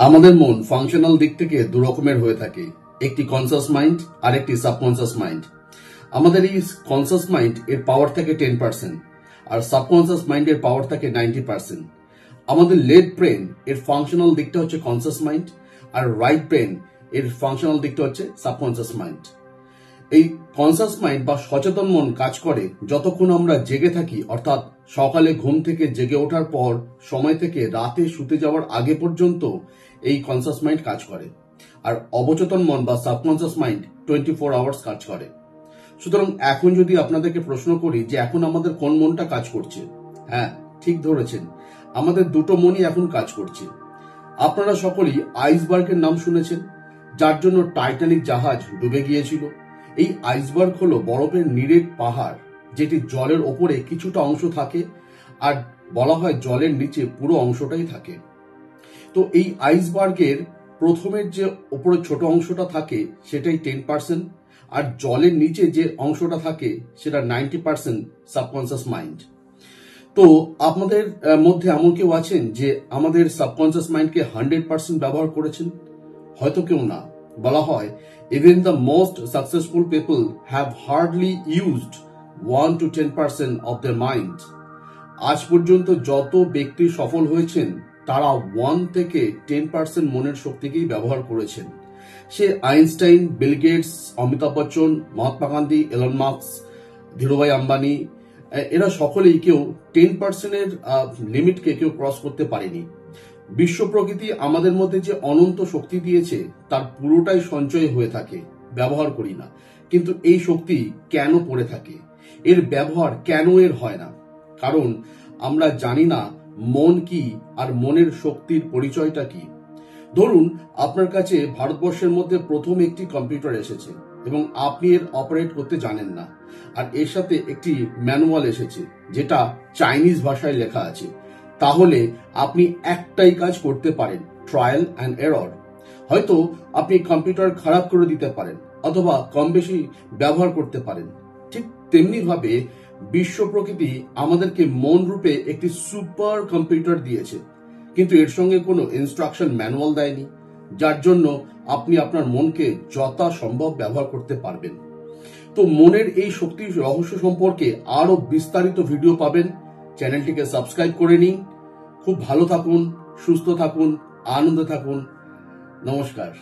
আমাদের মন ফাংশনাল দিক থেকে দু রকমের হয়ে থাকে, একটি কনসাস মাইন্ড আর একটি সাবকনসাস মাইন্ড। আমাদের এই কনসাস মাইন্ড এর পাওয়ার থাকে 10% আর সাবকনসাস মাইন্ড এর পাওয়ার থাকে 90%। আমাদের লেফট ব্রেন এর ফাংশনাল দিকটা হচ্ছে কনসাস মাইন্ড আর রাইট ব্রেন এর ফাংশনাল দিকটা হচ্ছে সাবকনসাস মাইন্ড। এই কনসাস মাইন্ড বা সচেতন মন কাজ করে যতক্ষণ আমরা জেগে থাকি, অর্থাৎ সকালে ঘুম থেকে জেগে ওঠার পর সময় থেকে রাতে শুতে যাওয়ার আগে পর্যন্ত এই কনসাস মাইন্ড কাজ করে। আর অবচেতন মন বা সাবকনসাস মাইন্ড 24 আওয়ার্স কাজ করে। সুতরাং এখন যদি আপনাদেরকে প্রশ্ন করি যে এখন আমাদের কোন মনটা কাজ করছে, হ্যাঁ ঠিক ধরেছেন, আমাদের দুটো মনই এখন কাজ করছে। আপনারা সকলেই আইসবার্গের নাম শুনেছেন, যার জন্য টাইটানিক জাহাজ ডুবে গিয়েছিল। এই আইসবার্গ হলো বরফের নিরেট পাহাড়, যেটি জলের ওপরে কিছুটা অংশ থাকে আর বলা হয় জলের নিচে পুরো অংশটাই থাকে। তো এই আইসবার্গের প্রথমের যে ওপরে ছোট অংশটা থাকে সেটাই 10%, আর জলের নিচে যে অংশটা থাকে সেটা 90% সাবকনসাস মাইন্ড। তো আপনাদের মধ্যে এমন কেউ আছেন যে আমাদের সাবকনসাস মাইন্ডকে 100% ব্যবহার করেছেন? হয়তো কেউ না। বলা হয় even the most successful people have hardly used 1 to 10% of their mind. আজ পর্যন্ত যত ব্যক্তি সফল হয়েছেন তারা 1 থেকে 10% মনের শক্তিকেই ব্যবহার করেছেন। সে Einstein, Bill Gates, Amitabh Bachchan, Mahatma Gandhi, Elon Musk, Dhirubhai Ambani, এরা সকলেই কেউ 10% এর লিমিটকে কেউ ক্রস করতে পারেনি। বিশ্ব প্রকৃতি আমাদের মধ্যে যে অনন্ত শক্তি দিয়েছে তার পুরোটাই সঞ্চয় হয়ে থাকে, ব্যবহার করি না। কিন্তু এই শক্তি কেন পড়ে থাকে, এর ব্যবহার কেন এর হয় না? কারণ আমরা জানি না মন কি আর মনের শক্তির পরিচয়টা কি। ধরুন আপনার কাছে ভারতবর্ষের মধ্যে প্রথম একটি কম্পিউটার এসেছে এবং আপনি এর অপারেট করতে জানেন না, আর এর সাথে একটি ম্যানুয়াল এসেছে যেটা চাইনিজ ভাষায় লেখা আছে। তাহলে আপনি একটাই কাজ করতে পারেন, ট্রায়াল অ্যান্ড এরর। হয়তো আপনি কম্পিউটার খারাপ করে দিতে পারেন অথবা কম বেশি ব্যবহার করতে পারেন। ঠিক তেমনি ভাবে বিশ্ব প্রকৃতি আমাদেরকে মন রূপে একটি সুপার কম্পিউটার দিয়েছে, কিন্তু এর সঙ্গে কোনো ইনস্ট্রাকশন ম্যানুয়াল দেয়নি, যার জন্য আপনি আপনার মনকে যথাসম্ভব ব্যবহার করতে পারবেন। তো মনের এই শক্তির রহস্য সম্পর্কে আরো বিস্তারিত ভিডিও পাবেন। চ্যানেলটিকে সাবস্ক্রাইব করে নিন। খুব ভালো থাকুন, সুস্থ থাকুন, আনন্দে থাকুন। নমস্কার।